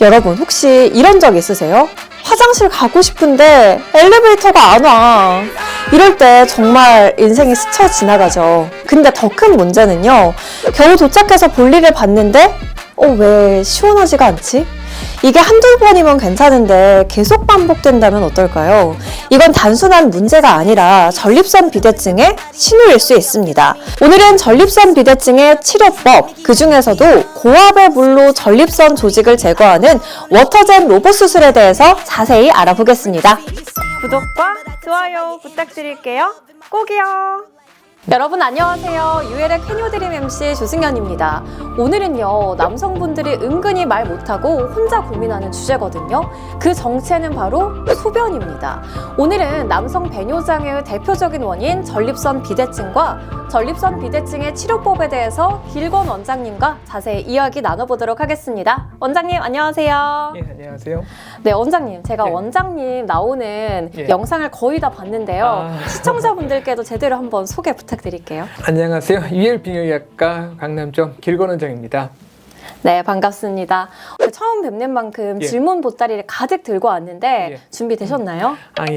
여러분 혹시 이런 적 있으세요? 화장실 가고 싶은데 엘리베이터가 안 와. 이럴 때 정말 인생이 스쳐 지나가죠. 근데 더 큰 문제는요. 겨우 도착해서 볼일을 봤는데 왜 시원하지가 않지? 이게 한두 번이면 괜찮은데 계속 반복된다면 어떨까요? 이건 단순한 문제가 아니라 전립선 비대증의 신호일 수 있습니다. 오늘은 전립선 비대증의 치료법, 그 중에서도 고압의 물로 전립선 조직을 제거하는 워터젠 로봇 수술에 대해서 자세히 알아보겠습니다. 구독과 좋아요 부탁드릴게요. 꼭이요. 여러분 안녕하세요. 유엘의 쾌녀드림 MC 조승연입니다. 오늘은요, 남성분들이 은근히 말 못하고 혼자 고민하는 주제거든요. 그 정체는 바로 소변입니다. 오늘은 남성 배뇨장애의 대표적인 원인 전립선 비대증과 전립선 비대증의 치료법에 대해서 길건 원장님과 자세히 이야기 나눠보도록 하겠습니다. 원장님 안녕하세요. 예, 안녕하세요. 네, 원장님 제가 네. 원장님 나오는 영상을 거의 다 봤는데요. 시청자분들께도 제대로 한번 소개 부탁드릴게요. 안녕하세요. 유엘 비뇨기학과 강남점 길건 원장입니다. 네, 반갑습니다. 처음 뵙는 만큼 질문 보따리를 가득 들고 왔는데 준비되셨나요?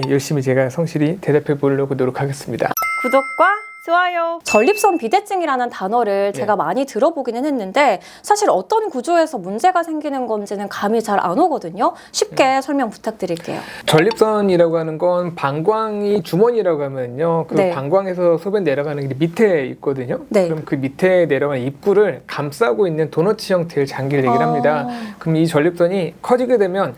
열심히 제가 성실히 대답해 보려고 노력하겠습니다. 구독과 좋아요. 전립선 비대증이라는 단어를 제가 많이 들어보기는 했는데 사실 어떤 구조에서 문제가 생기는 건지는 감이 잘 안 오거든요. 쉽게 설명 부탁드릴게요. 전립선이라고 하는 건 방광이 주머니라고 하면요. 그 방광에서 소변 내려가는 게 밑에 있거든요. 그럼 그 밑에 내려가는 입구를 감싸고 있는 도너츠 형태의 장기를 얘기를 합니다. 그럼 이 전립선이 커지게 되면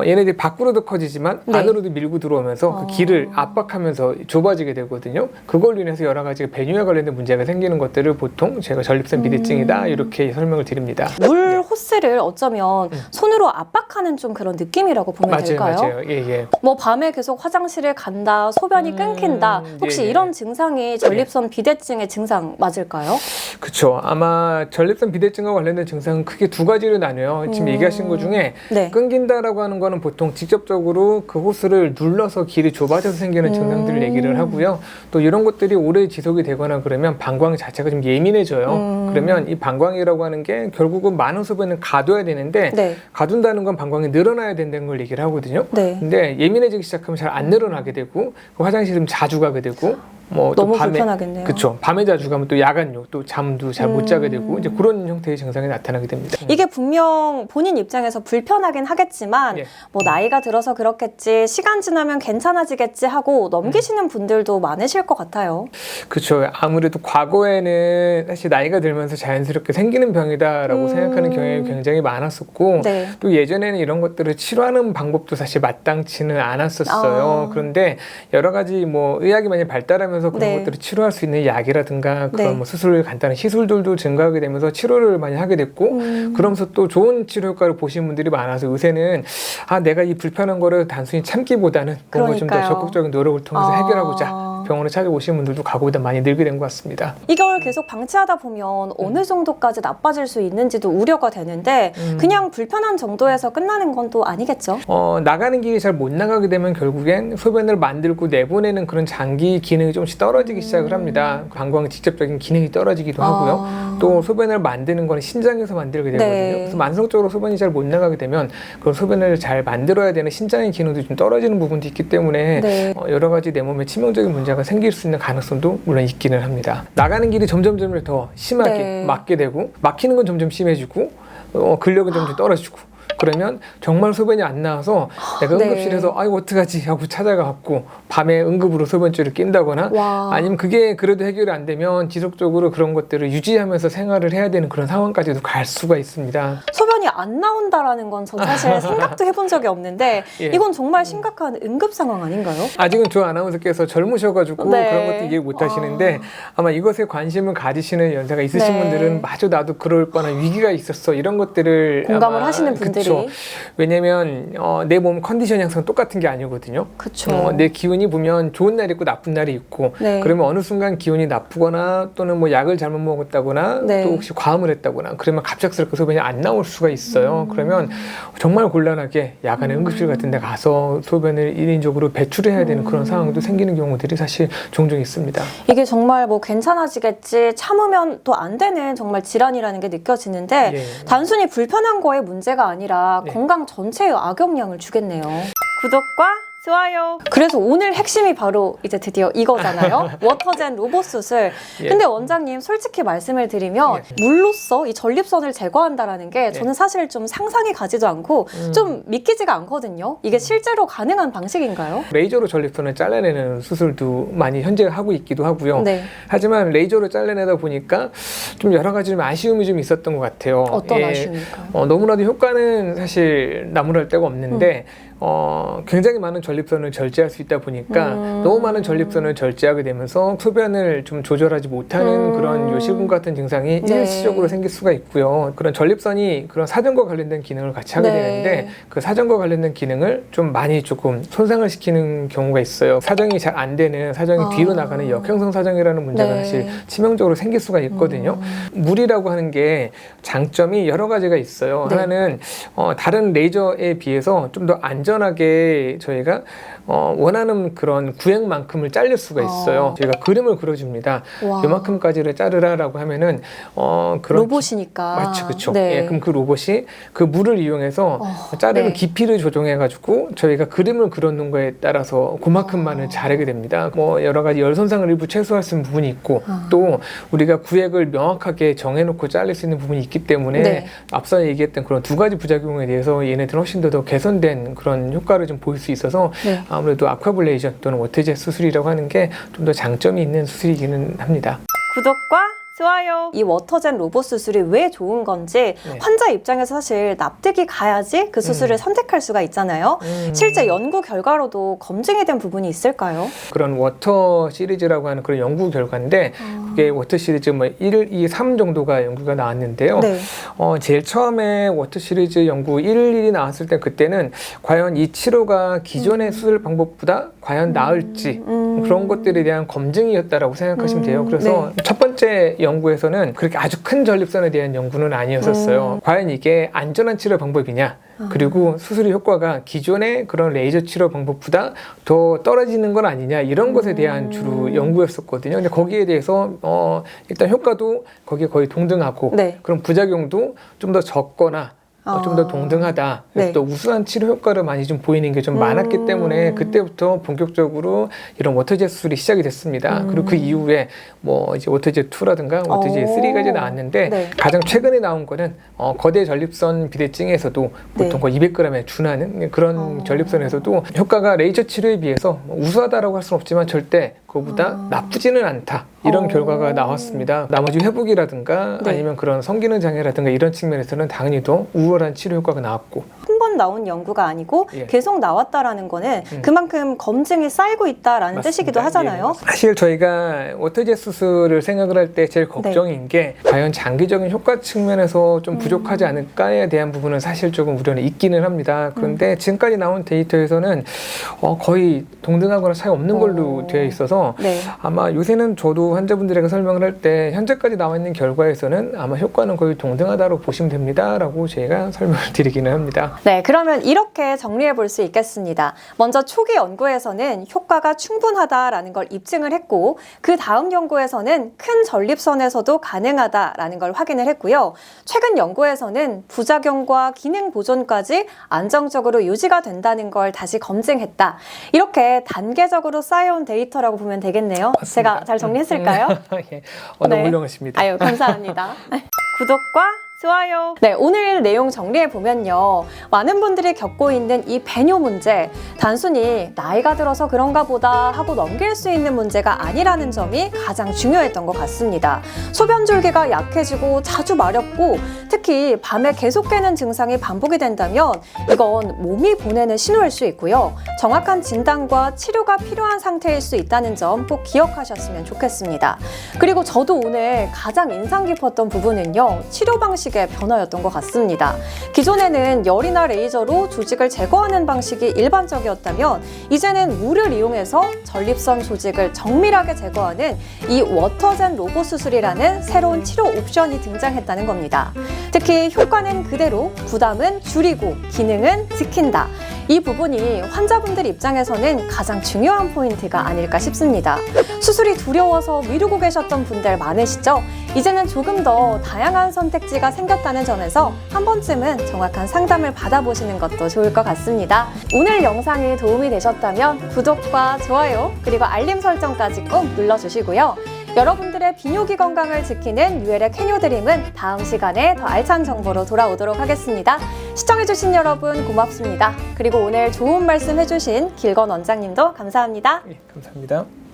얘네들이 밖으로도 커지지만 안으로도 밀고 들어오면서 그 길을 압박하면서 좁아지게 되거든요. 그걸로 인해서 여러 가지 배뇨에 관련된 문제가 생기는 것들을 보통 제가 전립선 비대증이다 이렇게 설명을 드립니다. 물 호스를 어쩌면 손으로 압박하는 좀 그런 느낌이라고 보면 될까요? 맞아요. 예. 뭐 밤에 계속 화장실을 간다, 소변이 끊긴다. 혹시 이런 증상이 전립선 비대증의 증상 맞을까요? 그렇죠. 아마 전립선 비대증과 관련된 증상은 크게 두 가지로 나뉘어요. 지금 얘기하신 것 중에 끊긴다라고 하는 거는 보통 직접적으로 그 호스를 눌러서 길이 좁아져서 생기는 증상들을 얘기를 하고요. 또 이런 것들이 오래 지속이 되거나 그러면 방광 자체가 좀 예민해져요. 그러면 이 방광이라고 하는 게 결국은 많은 소변을 가둬야 되는데 가둔다는 건 방광이 늘어나야 된다는 걸 얘기를 하거든요. 근데 예민해지기 시작하면 잘 안 늘어나게 되고 화장실 좀 자주 가게 되고 너무 불편하겠네요. 그렇죠. 밤에 자주 가면 또 야간요, 또 잠도 잘 못 자게 되고 이제 그런 형태의 증상이 나타나게 됩니다. 이게 분명 본인 입장에서 불편하긴 하겠지만 뭐 나이가 들어서 그렇겠지, 시간 지나면 괜찮아지겠지 하고 넘기시는 분들도 많으실 것 같아요. 그렇죠. 아무래도 과거에는 사실 나이가 들면서 자연스럽게 생기는 병이다라고 생각하는 경향이 굉장히 많았었고 또 예전에는 이런 것들을 치료하는 방법도 사실 마땅치는 않았었어요. 그런데 여러 가지 뭐 의학이 많이 발달하면서 그런 것들을 치료할 수 있는 약이라든가 그런 뭐 수술, 간단한 시술들도 증가하게 되면서 치료를 많이 하게 됐고 그러면서 또 좋은 치료 효과를 보신 분들이 많아서 요새는 내가 이 불편한 거를 단순히 참기보다는 뭔가 좀 더 적극적인 노력을 통해서 해결하고자 병원에 찾아오시는 분들도 과거보다 많이 늘게 된 것 같습니다. 이걸 계속 방치하다 보면 어느 정도까지 나빠질 수 있는지도 우려가 되는데 그냥 불편한 정도에서 끝나는 건 또 아니겠죠? 나가는 길이 잘 못 나가게 되면 결국엔 소변을 만들고 내보내는 그런 장기 기능이 조금씩 떨어지기 시작을 합니다. 방광의 직접적인 기능이 떨어지기도 하고요. 또 소변을 만드는 건 신장에서 만들게 되거든요. 그래서 만성적으로 소변이 잘 못 나가게 되면 그 소변을 잘 만들어야 되는 신장의 기능도 좀 떨어지는 부분도 있기 때문에 여러 가지 내 몸에 치명적인 문제가 생길 수 있는 가능성도 물론 있기는 합니다. 나가는 길이 점점 더 심하게 막게 되고 막히는 건 점점 심해지고 근력은 점점 떨어지고 그러면 정말 소변이 안 나와서 내가 응급실에서 아이고 어떡하지 하고 찾아가고 밤에 응급으로 소변줄을 낀다거나 아니면 그게 그래도 해결이 안 되면 지속적으로 그런 것들을 유지하면서 생활을 해야 되는 그런 상황까지도 갈 수가 있습니다. 소변이 안 나온다라는 건 전 사실 생각도 해본 적이 없는데 이건 정말 심각한 응급 상황 아닌가요? 아직은 조 아나운서께서 젊으셔가지고 그런 것도 이해 못 하시는데 아마 이것에 관심을 가지시는 연세가 있으신 분들은 마저 나도 그럴 뻔한 위기가 있었어 이런 것들을 공감을 하시는 분들이 왜냐면 내 몸 컨디션 향상 똑같은 게 아니거든요. 내 기운이 보면 좋은 날이 있고 나쁜 날이 있고 그러면 어느 순간 기운이 나쁘거나 또는 뭐 약을 잘못 먹었다거나 또 혹시 과음을 했다거나 그러면 갑작스럽게 소변이 안 나올 수가 있어요. 그러면 정말 곤란하게 야간에 응급실 같은 데 가서 소변을 일인적으로 배출해야 되는 그런 상황도 생기는 경우들이 사실 종종 있습니다. 이게 정말 뭐 괜찮아지겠지 참으면 또 안 되는 정말 질환이라는 게 느껴지는데 단순히 불편한 거에 문제가 아니라 아니라 네. 건강 전체에 악영향을 주겠네요. 구독과 좋아요. 그래서 오늘 핵심이 바로 이제 드디어 이거잖아요. 워터젠 로봇 수술. 예. 근데 원장님 솔직히 말씀을 드리면 물로써 이 전립선을 제거한다라는 게 저는 사실 좀 상상이 가지도 않고 좀 믿기지가 않거든요. 이게 실제로 가능한 방식인가요? 레이저로 전립선을 잘라내는 수술도 많이 현재 하고 있기도 하고요. 네. 하지만 레이저로 잘라내다 보니까 좀 여러 가지 좀 아쉬움이 좀 있었던 것 같아요. 어떤 아쉬움일까요? 너무나도 효과는 사실 나무랄 데가 없는데 굉장히 많은 전립선을 절제할 수 있다 보니까 너무 많은 전립선을 절제하게 되면서 소변을 좀 조절하지 못하는 그런 요실금 같은 증상이 네. 일시적으로 생길 수가 있고요. 그런 전립선이 그런 사정과 관련된 기능을 같이 하게 네. 되는데 그 사정과 관련된 기능을 좀 많이 조금 손상을 시키는 경우가 있어요. 사정이 잘 안 되는 사정이 뒤로 나가는 역형성 사정이라는 문제가 네. 사실 치명적으로 생길 수가 있거든요. 물이라고 하는 게 장점이 여러 가지가 있어요. 네. 하나는 다른 레이저에 비해서 좀 더 안전하게 저희가 원하는 그런 구획만큼을 자를 수가 있어요. 저희가 그림을 그려줍니다. 와. 요만큼까지를 자르라라고 하면은 그런 로봇이니까. 맞죠, 그렇죠. 네. 예, 그럼 그 로봇이 그 물을 이용해서 자르는 네. 깊이를 조정해가지고 저희가 그림을 그려놓은 거에 따라서 그만큼만을 자르게 됩니다. 뭐 여러 가지 열 손상을 일부 최소화할 수 있는 부분이 있고 또 우리가 구획을 명확하게 정해놓고 자를 수 있는 부분이 있기 때문에 네. 앞서 얘기했던 그런 두 가지 부작용에 대해서 얘네들은 훨씬 더 개선된 그런 효과를 좀 볼 수 있어서 네. 아무래도 아쿠아블레이션 또는 워터젯 수술이라고 하는 게 좀 더 장점이 있는 수술이기는 합니다. 구독과 좋아요. 이 워터젠 로봇 수술이 왜 좋은 건지 네. 환자 입장에서 사실 납득이 가야지 그 수술을 선택할 수가 있잖아요. 실제 연구 결과로도 검증이 된 부분이 있을까요? 그런 워터 시리즈라고 하는 그런 연구 결과인데 그게 워터 시리즈 뭐 1, 2, 3 정도가 연구가 나왔는데요. 네. 제일 처음에 워터 시리즈 연구 1, 1이 나왔을 때 그때는 과연 이 치료가 기존의 수술 방법보다 과연 나을지 그런 것들에 대한 검증이었다라고 생각하시면 돼요. 그래서 첫 번째 연구에서는 그렇게 아주 큰 전립선에 대한 연구는 아니었었어요. 과연 이게 안전한 치료 방법이냐? 그리고 수술의 효과가 기존의 그런 레이저 치료 방법보다 더 떨어지는 건 아니냐 이런 것에 대한 주로 연구였었거든요. 근데 거기에 대해서 일단 효과도 거기에 거의 동등하고 네. 그럼 부작용도 좀 더 적거나 좀 더 동등하다. 그래서 네. 또 우수한 치료 효과를 많이 좀 보이는 게 좀 많았기 때문에 그때부터 본격적으로 이런 워터젯 수술이 시작이 됐습니다. 그리고 그 이후에 뭐 이제 워터젯 2라든가 워터젯 3가 이제 나왔는데 네. 가장 최근에 나온 거는 거대 전립선 비대증에서도 보통 네. 거의 200g에 준하는 그런 전립선에서도 효과가 레이저 치료에 비해서 우수하다라고 할 수는 없지만 절대 그거보다 나쁘지는 않다. 이런 결과가 나왔습니다. 나머지 회복이라든가 네. 아니면 그런 성기능 장애라든가 이런 측면에서는 당연히 더 우월한 치료 효과가 나왔고 한 번 나온 연구가 아니고 예. 계속 나왔다라는 거는 그만큼 검증이 쌓이고 있다라는 맞습니다. 뜻이기도 하잖아요. 예. 사실 저희가 워터젯 수술을 생각을 할 때 제일 걱정인 게 과연 장기적인 효과 측면에서 좀 부족하지 않을까에 대한 부분은 사실 조금 우려는 있기는 합니다. 그런데 지금까지 나온 데이터에서는 거의 동등하거나 차이 없는 걸로 되어 있어서 네. 아마 요새는 저도 환자분들에게 설명을 할 때 현재까지 나와 있는 결과에서는 아마 효과는 거의 동등하다고 보시면 됩니다라고 제가 설명을 드리기는 합니다. 네, 그러면 이렇게 정리해 볼 수 있겠습니다. 먼저 초기 연구에서는 효과가 충분하다라는 걸 입증을 했고 그 다음 연구에서는 큰 전립선에서도 가능하다라는 걸 확인을 했고요. 최근 연구에서는 부작용과 기능 보존까지 안정적으로 유지가 된다는 걸 다시 검증했다. 이렇게 단계적으로 쌓여온 데이터라고 보면 되겠네요. 맞습니다. 제가 잘 정리했을까요? 예. 너무 네. 훌륭하십니다. 아유, 감사합니다. 구독과 좋아요. 네, 오늘 내용 정리해 보면요. 많은 분들이 겪고 있는 이 배뇨 문제, 단순히 나이가 들어서 그런가 보다 하고 넘길 수 있는 문제가 아니라는 점이 가장 중요했던 것 같습니다. 소변 줄기가 약해지고 자주 마렵고 특히 밤에 계속 깨는 증상이 반복이 된다면 이건 몸이 보내는 신호일 수 있고요. 정확한 진단과 치료가 필요한 상태일 수 있다는 점 꼭 기억하셨으면 좋겠습니다. 그리고 저도 오늘 가장 인상 깊었던 부분은요. 치료 방식의 변화였던 것 같습니다. 기존에는 열이나 레이저로 조직을 제거하는 방식이 일반적이었다면 이제는 물을 이용해서 전립선 조직을 정밀하게 제거하는 이 워터젠 로봇 수술이라는 새로운 치료 옵션이 등장했다는 겁니다. 특히 효과는 그대로 부담은 줄이고 기능은 지킨다. 이 부분이 환자분들 입장에서는 가장 중요한 포인트가 아닐까 싶습니다. 수술이 두려워서 미루고 계셨던 분들 많으시죠? 이제는 조금 더 다양한 선택지가 생겼다는 점에서 한 번쯤은 정확한 상담을 받아보시는 것도 좋을 것 같습니다. 오늘 영상이 도움이 되셨다면 구독과 좋아요 그리고 알림 설정까지 꼭 눌러주시고요. 여러분들의 비뇨기 건강을 지키는 뉴엘의 쾌뇨드림은 다음 시간에 더 알찬 정보로 돌아오도록 하겠습니다. 시청해주신 여러분 고맙습니다. 그리고 오늘 좋은 말씀 해주신 길건 원장님도 감사합니다. 네, 감사합니다.